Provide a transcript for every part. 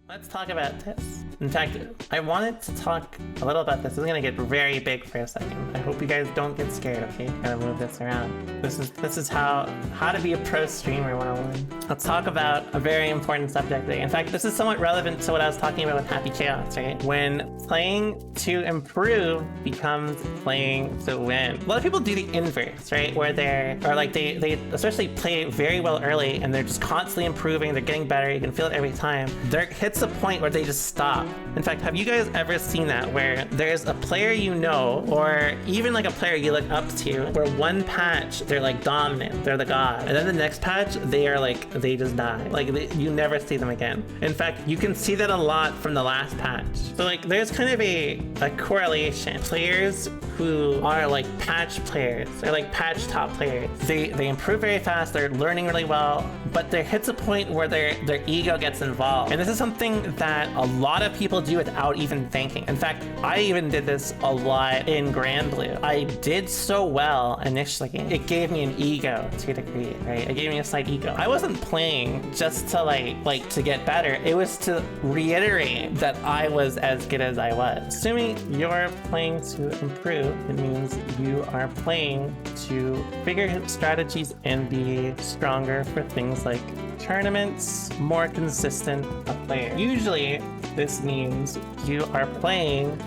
Let's talk about this. In fact, I wanted to talk a little about this. This is gonna get very big for a second. I hope you guys don't get scared, okay? Gotta move this around. This is how to be a pro streamer 101. Let's talk about a very important subject today. In fact, this is somewhat relevant to what I was talking about with Happy Chaos, right? When playing to improve becomes playing to win. A lot of people do the inverse, right? Where they especially play very well early and they're just constantly improving, they're getting better, you can feel it every time. There hits a point where they just stop. In fact, have you guys ever seen that where there's a player you know, or even like a player you look up to, where one patch they're like dominant, they're the god, and then the next patch they just die, you never see them again. In fact, you can see that a lot from the last patch. So like there's kind of a correlation. Players who are like patch players or like patch top players, they improve very fast, they're learning really well, but there hits a point where their ego gets involved. And this is something that a lot of people do without even thinking. In fact, I even did this a lot in Grand Blue. I did so well initially, it gave me an ego to a degree, right? It gave me a slight ego. I wasn't playing just to like to get better. It was to reiterate that I was as good as I was. Assuming you're playing to improve, it means you are playing to figure out strategies and be stronger for things like tournaments, more consistent a player. Usually, this means you are playing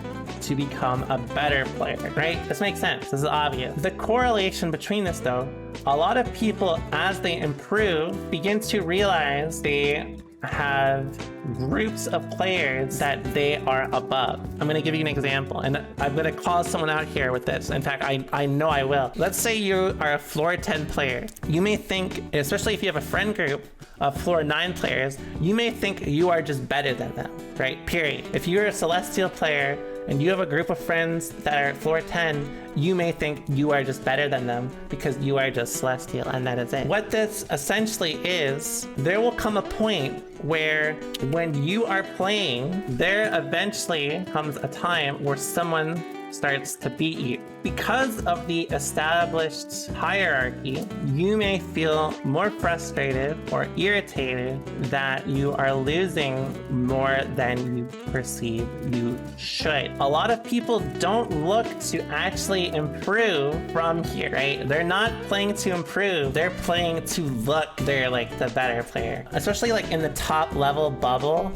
to become a better player, right? This makes sense. This is obvious. The correlation between this, though, a lot of people, as they improve, begin to realize they have groups of players that they are above. I'm going to give you an example, and I'm going to call someone out here with this. In fact, I know I will. Let's say you are a floor 10 player. You may think, especially if you have a friend group of floor 9 players, you may think you are just better than them, right? Period. If you're a Celestial player and you have a group of friends that are floor 10, you may think you are just better than them because you are just Celestial, and that is it. What this essentially is, there will come a point where when you are playing, there eventually comes a time where someone starts to beat you. Because of the established hierarchy, you may feel more frustrated or irritated that you are losing more than you perceive you should. A lot of people don't look to actually improve from here, right? They're not playing to improve, they're playing to look they're like the better player. Especially like in the top level bubble,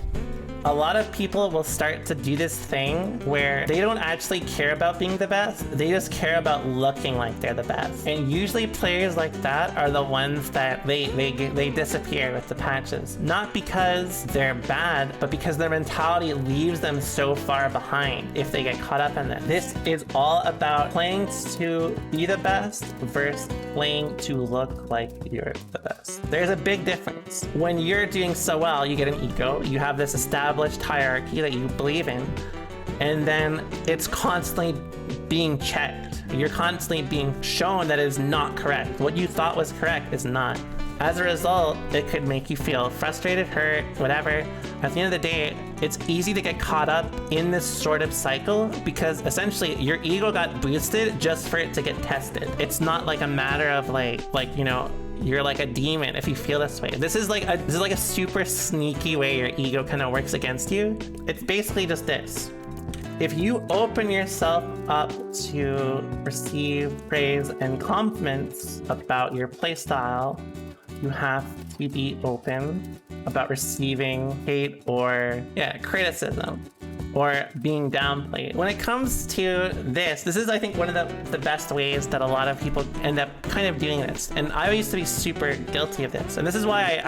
a lot of people will start to do this thing where they don't actually care about being the best, they just care about looking like they're the best. And usually players like that are the ones that they disappear with the patches. Not because they're bad, but because their mentality leaves them so far behind if they get caught up in this. This is all about playing to be the best versus playing to look like you're the best. There's a big difference. When you're doing so well, you get an ego, you have this established hierarchy that you believe in, and then it's constantly being checked. You're constantly being shown that it is not correct. What you thought was correct is not. As a result, it could make you feel frustrated, hurt, whatever. At the end of the day, it's easy to get caught up in this sort of cycle because essentially your ego got boosted just for it to get tested. It's not like a matter of like you know, you're like a demon if you feel this way. This is like a super sneaky way your ego kind of works against you. It's basically just this. If you open yourself up to receive praise and compliments about your playstyle, you have to be open about receiving hate or criticism or being downplayed. When it comes to this is I think one of the best ways that a lot of people end up kind of doing this. And I used to be super guilty of this. And this is why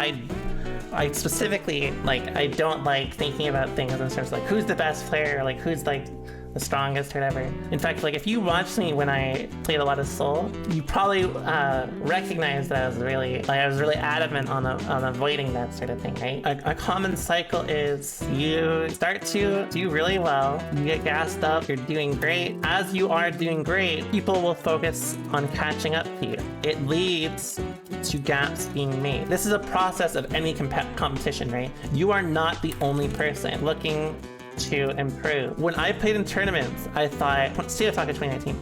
I specifically, like, I don't like thinking about things in terms of like who's the best player, or like who's like the strongest or whatever. In fact, like if you watched me when I played a lot of Soul, you probably recognize that I was really adamant on avoiding that sort of thing, right? A common cycle is you start to do really well, you get gassed up, you're doing great. As you are doing great, people will focus on catching up to you. It leads to gaps being made. This is a process of any competition, right? You are not the only person looking to improve. When I played in tournaments, I thought, State of Talk 2019,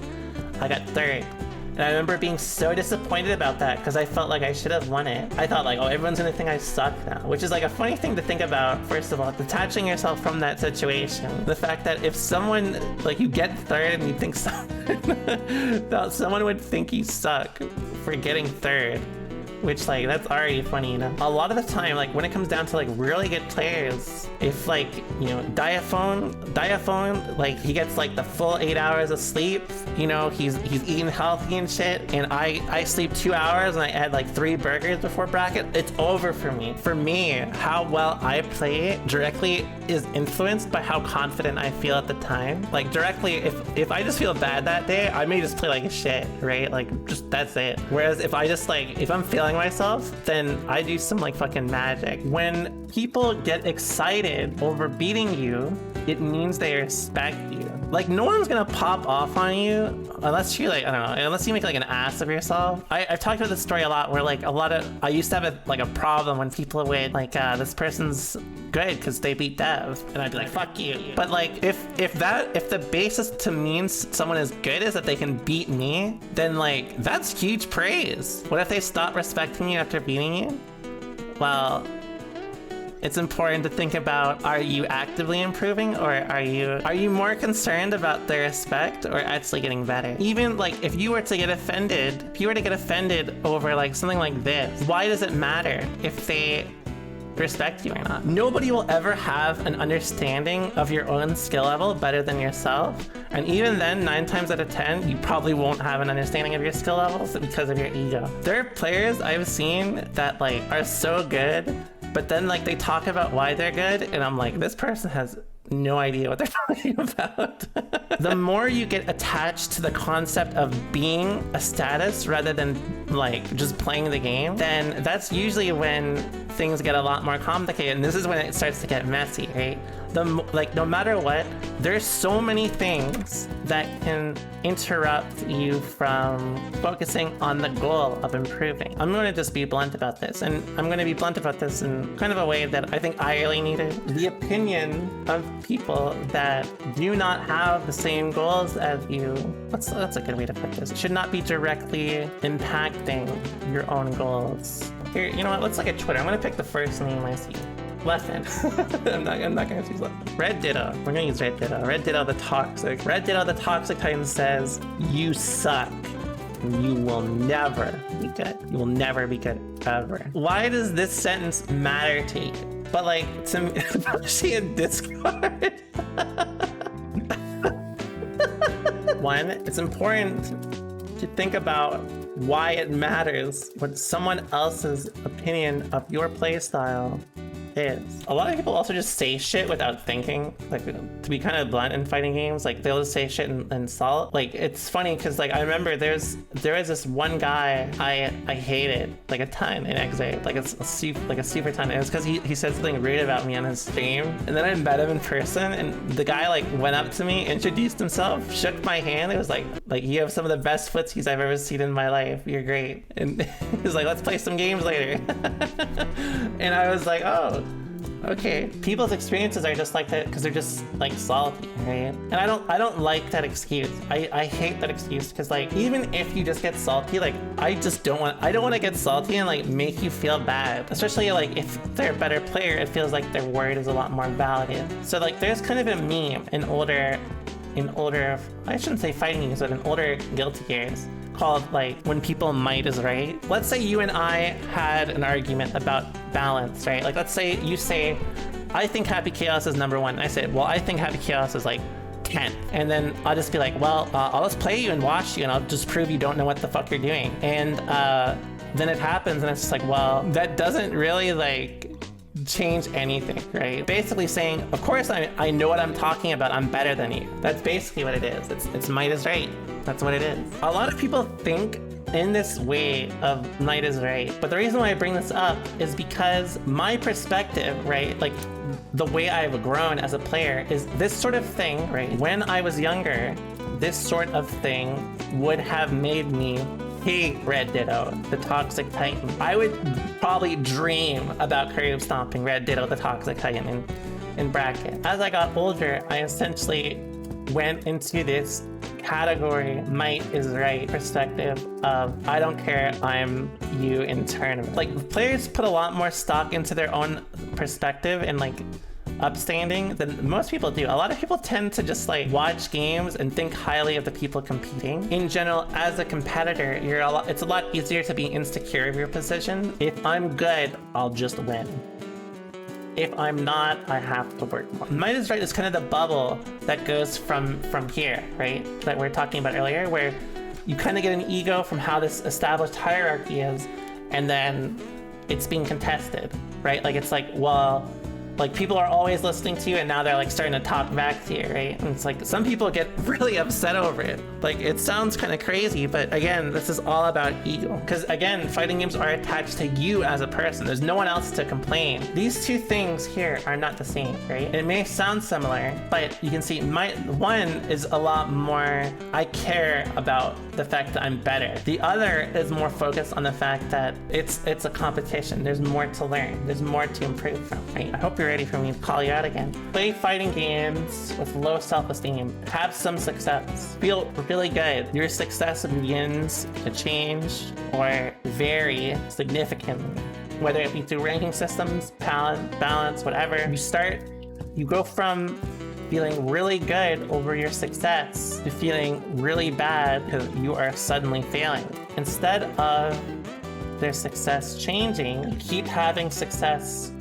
I got third. And I remember being so disappointed about that because I felt like I should have won it. I thought like, oh, everyone's gonna think I suck now, which is like a funny thing to think about. First of all, detaching yourself from that situation. The fact that if someone, like you get third and you think someone would think you suck for getting third. Which, like, that's already funny, you know? A lot of the time, like, when it comes down to, like, really good players, if, like, you know, Diaphone, like, he gets, like, the full 8 hours of sleep, you know, he's eating healthy and shit, and I sleep 2 hours and I had, like, 3 burgers before bracket, it's over for me. For me, how well I play directly is influenced by how confident I feel at the time. Like, directly, if I just feel bad that day, I may just play like shit, right? Like, just, that's it. Whereas if I just, like, if I'm feeling myself, then I do some like fucking magic. When people get excited over beating you, it means they respect you. Like, no one's gonna pop off on you unless you, like, I don't know, unless you make like an ass of yourself. I've talked about this story a lot where like I used to have a problem when people would like, this person's good because they beat Dev, and I'd be like, fuck you. But like, if the basis to mean someone is good is that they can beat me, then like, that's huge praise. What if they stop respecting you after beating you? Well, it's important to think about, are you actively improving, or are you more concerned about their respect or actually getting better? Even like if you were to get offended over like something like this, why does it matter if they respect you or not? Nobody will ever have an understanding of your own skill level better than yourself. And even then, 9 times out of 10, you probably won't have an understanding of your skill levels because of your ego. There are players I've seen that like are so good, but then like they talk about why they're good, and I'm like, this person has no idea what they're talking about. The more you get attached to the concept of being a status rather than like just playing the game, then that's usually when things get a lot more complicated, and this is when it starts to get messy, right? Like, no matter what, there's so many things that can interrupt you from focusing on the goal of improving. I'm going to just be blunt about this, and I'm going to be blunt about this in kind of a way that I think I really needed. The opinion of people that do not have the same goals as you, that's a good way to put this, should not be directly impacting your own goals. Here, you know what, let's look at Twitter. I'm going to pick the first name I see. Left hand. I'm not gonna use left. Red Ditto. We're gonna use Red Ditto. Red Ditto the Toxic. Red Ditto the Toxic Titan says, you suck. You will never be good. You will never be good, ever. Why does this sentence matter to you? But like, to me, especially in Discord. One, it's important to think about why it matters what someone else's opinion of your playstyle is. A lot of people also just say shit without thinking, like, to be kind of blunt in fighting games, like they'll just say shit and salt. Like, it's funny because like I remember there was this one guy I hated like a ton in XA, like a super ton. It was because he said something rude about me on his stream, and then I met him in person, and the guy like went up to me, introduced himself, shook my hand. It was like you have some of the best footsies I've ever seen in my life. You're great. And he was like, let's play some games later. And I was like, oh, okay. People's experiences are just like that because they're just like salty, right? And I don't like that excuse. I hate that excuse because like, even if you just get salty, like I don't want to get salty and like make you feel bad. Especially like if they're a better player, it feels like their word is a lot more validated. So like there's kind of a meme in older, I shouldn't say fighting games, but in older Guilty Gears, called like when people might is right. Let's say you and I had an argument about balance, right? Like let's say you say, I think Happy Chaos is number 1. And I said, well, I think Happy Chaos is like 10th. And then I'll just be like, well, I'll just play you and watch you and I'll just prove you don't know what the fuck you're doing. And then it happens and it's just like, well, that doesn't really like change anything, right? Basically saying, of course I know what I'm talking about, I'm better than you. That's basically what it is. It's might is right. That's what it is. A lot of people think in this way of might is right, but the reason why I bring this up is because my perspective, right, like the way I've grown as a player is this sort of thing, right? When I was younger, this sort of thing would have made me hate Red Ditto, the Toxic Titan. I would probably dream about curve stomping Red Ditto, the Toxic Titan in bracket. As I got older, I essentially went into this category might is right perspective of I don't care, I'm you in tournament. Like players put a lot more stock into their own perspective and like upstanding than most people do. A lot of people tend to just like watch games and think highly of the people competing. In general, as a competitor, it's a lot easier to be insecure of your position. If I'm good, I'll just win. If I'm not, I have to work more. Might is right is kind of the bubble that goes from here, right? That we were talking about earlier, where you kind of get an ego from how this established hierarchy is, and then it's being contested, right? Like it's like, well, like people are always listening to you and now they're like starting to talk back to you, right? And it's like some people get really upset over it. Like it sounds kind of crazy, but again, this is all about ego. Because again, fighting games are attached to you as a person. There's no one else to complain. These two things here are not the same, right? It may sound similar, but you can see one is a lot more, I care about the fact that I'm better. The other is more focused on the fact that it's a competition. There's more to learn. There's more to improve from, right? I hope you're ready for me to call you out again. Play fighting games with low self-esteem. Have some success. Feel really good. Your success begins to change or vary significantly. Whether it be through ranking systems, talent, balance, whatever. You go from feeling really good over your success to feeling really bad because you are suddenly failing. Instead of their success changing, keep having success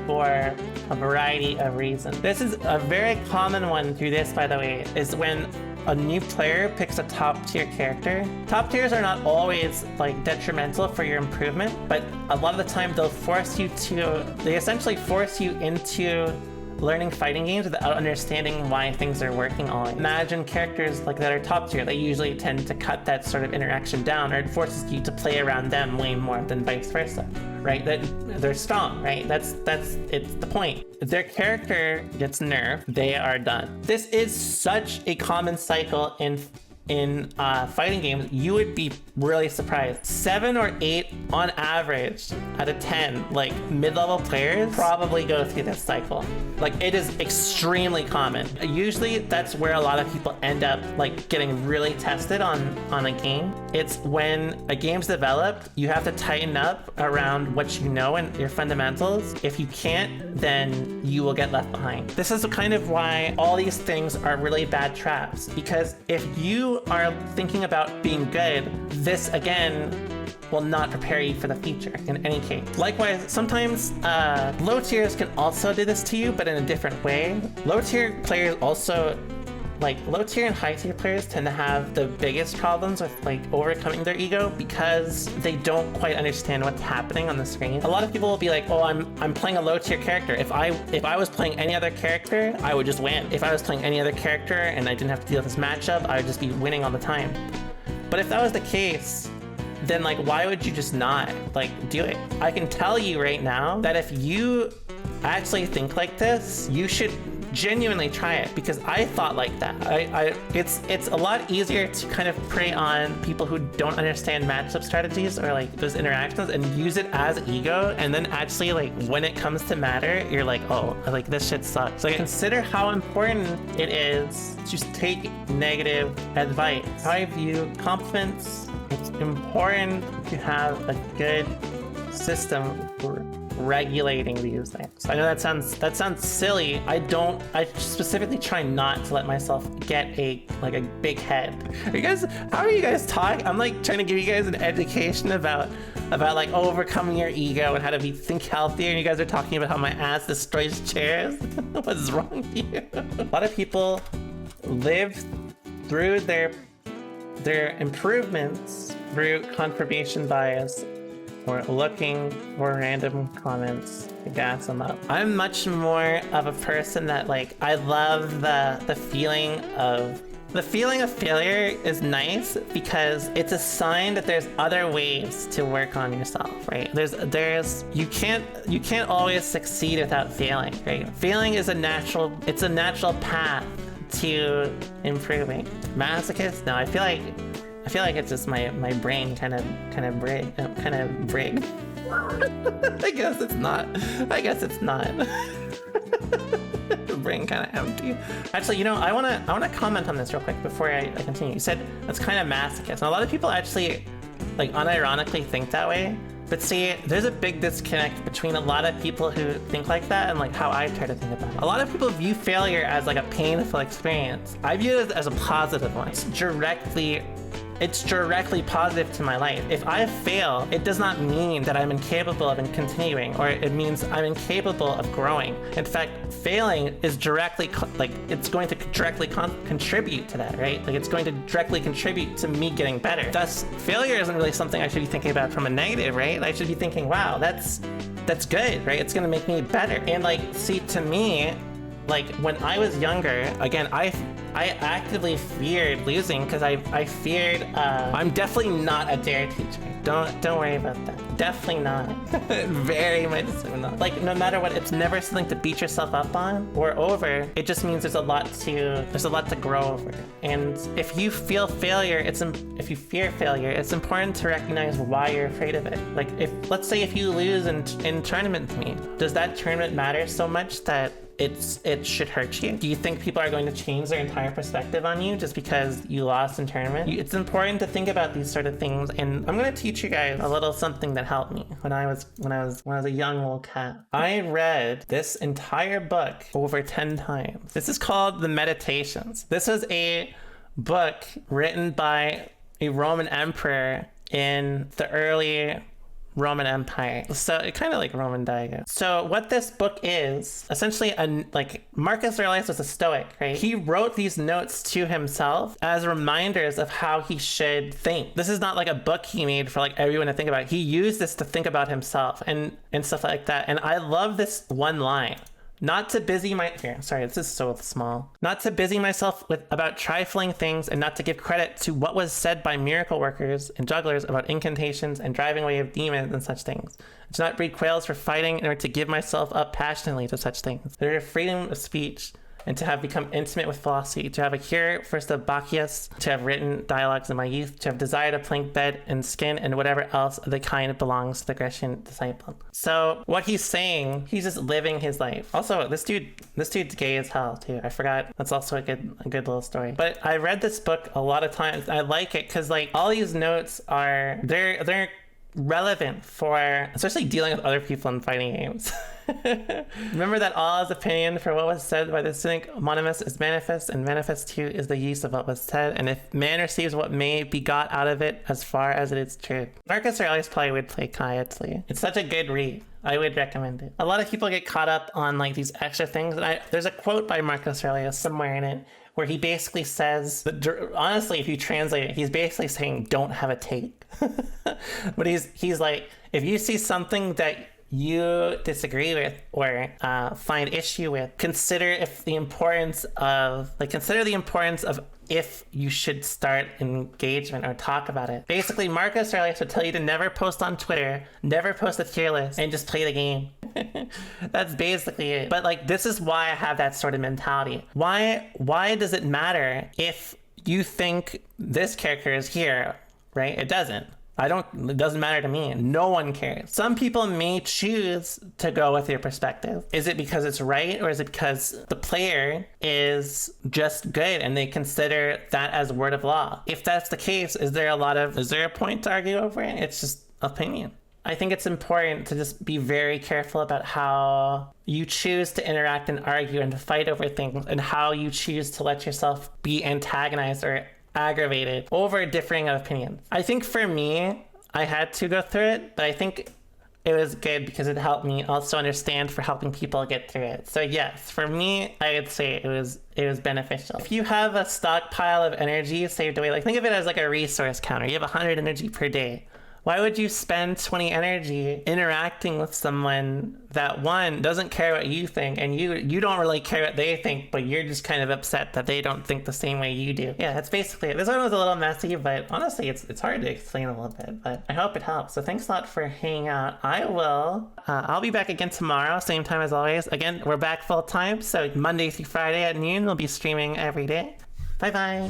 for a variety of reasons. This is a very common one through this, by the way, is when a new player picks a top tier character. Top tiers are not always like detrimental for your improvement, but a lot of the time they essentially force you into learning fighting games without understanding why things are working always. Imagine characters like that are top tier, they usually tend to cut that sort of interaction down, or it forces you to play around them way more than vice versa, right? That they're strong, right? It's the point. If their character gets nerfed, they are done. This is such a common cycle in fighting games. You would be really surprised. 7 or 8 on average out of 10 like mid-level players probably go through this cycle. Like it is extremely common. Usually that's where a lot of people end up like getting really tested on a game. It's when a game's developed, you have to tighten up around what you know and your fundamentals. If you can't, then you will get left behind. This is kind of why all these things are really bad traps, because if you are thinking about being good, this again will not prepare you for the future in any case. Likewise, sometimes low tiers can also do this to you, but in a different way. Low tier players also, like low tier and high tier players tend to have the biggest problems with like overcoming their ego because they don't quite understand what's happening on the screen. A lot of people will be like, oh, I'm playing a low tier character. If I was playing any other character, I would just win. If I was playing any other character and I didn't have to deal with this matchup, I would just be winning all the time. But if that was the case, then like why would you just not like do it? I can tell you right now that if you actually think like this, you should genuinely try it, because I thought like that. It's a lot easier to kind of prey on people who don't understand matchup strategies or like those interactions and use it as ego, and then actually like when it comes to matter, you're like, oh, like this shit sucks. So consider how important it is to just take negative advice. How I view compliments, it's important to have a good system for regulating these things. I know that sounds silly. I specifically try not to let myself get a big head. How are you guys talking? I'm like trying to give you guys an education about like overcoming your ego and how to think healthier, and you guys are talking about how my ass destroys chairs. What is wrong with you? A lot of people live through their improvements through confirmation bias, or looking for random comments to gas them up. I'm much more of a person that like, I love the feeling of failure is nice because it's a sign that there's other ways to work on yourself, right? You can't always succeed without failing, right? Failing is a natural path to improving. Masochist? No, I feel like it's just my brain kind of brig. I guess it's not. Brain kind of empty. Actually, you know, I wanna comment on this real quick before I continue. You said that's kind of masochist. And a lot of people actually, like, unironically think that way. But see, there's a big disconnect between a lot of people who think like that and like how I try to think about it. A lot of people view failure as like a painful experience. I view it as a positive one. It's directly positive to my life. If I fail, it does not mean that I'm incapable of continuing, or it means I'm incapable of growing. In fact, failing is directly, it's going to directly contribute to that, right? Like, it's going to directly contribute to me getting better. Thus, failure isn't really something I should be thinking about from a negative, right? I should be thinking, wow, that's good, right? It's gonna make me better. And like, see, to me, like, when I was younger, again, I actively feared losing because I feared, I'm definitely not a dare teacher. Don't worry about that. Definitely not. Very much so not. Like, no matter what, it's never something to beat yourself up on or over. It just means there's a lot to grow over. And if you feel failure, if you fear failure, it's important to recognize why you're afraid of it. Like, let's say if you lose in tournament to me, does that tournament matter so much that it should hurt you? Do you think people are going to change their entire perspective on you just because you lost in tournament? It's important to think about these sort of things, and I'm going to teach you guys a little something that helped me when I was a young little cat. I read this entire book over 10 times. This is called The Meditations. This was a book written by a Roman emperor in the early Roman Empire. So it kind of like Roman Diago. So what this book is, essentially, like, Marcus Aurelius was a Stoic, right? He wrote these notes to himself as reminders of how he should think. This is not like a book he made for like everyone to think about. He used this to think about himself and stuff like that. And I love this one line. Not to busy this is so small. Not to busy myself about trifling things, and not to give credit to what was said by miracle workers and jugglers about incantations and driving away of demons and such things. To not breed quails for fighting, nor to give myself up passionately to such things. There is freedom of speech, and to have become intimate with philosophy, to have a cure first of Bacchius, to have written dialogues in my youth, to have desired a plank bed and skin, and whatever else of the kind belongs to the Grecian disciple. So what he's saying, he's just living his life. Also, this dude's gay as hell too. I forgot. That's also a good little story. But I read this book a lot of times. I like it because, like, all these notes they're relevant for especially dealing with other people in fighting games. Remember that all is opinion, for what was said by the cynic Mononymous is manifest, and manifest too is the use of what was said, and if man receives what may be got out of it as far as it is true. Marcus Aurelius probably would play Kai, actually. It's such a good read. I would recommend it. A lot of people get caught up on like these extra things, and there's a quote by Marcus Aurelius somewhere in it where he basically says that, honestly, if you translate it, he's basically saying don't have a take. But he's like, if you see something that you disagree with or find issue with, consider the importance of if you should start engagement or talk about it. Basically, Marcus Aurelius would tell you to never post on Twitter, never post a tier list, and just play the game. That's basically it. But like, this is why I have that sort of mentality. Why does it matter if you think this character is here, right? It doesn't. It doesn't matter to me. No one cares. Some people may choose to go with your perspective. Is it because it's right, or is it because the player is just good and they consider that as word of law? If that's the case, is there a point to argue over it? It's just opinion. I think it's important to just be very careful about how you choose to interact and argue and to fight over things, and how you choose to let yourself be antagonized or aggravated over differing opinions. I think for me, I had to go through it, but I think it was good because it helped me also understand for helping people get through it. So yes, for me, I would say it was beneficial. If you have a stockpile of energy saved away, like, think of it as like a resource counter. You have 100 energy per day. Why would you spend 20 energy interacting with someone that, one, doesn't care what you think, and you don't really care what they think, but you're just kind of upset that they don't think the same way you do? Yeah, that's basically it. This one was a little messy, but honestly, it's hard to explain a little bit, but I hope it helps. So thanks a lot for hanging out. I'll be back again tomorrow, same time as always. Again, we're back full time, so Monday through Friday at noon, we'll be streaming every day. Bye-bye.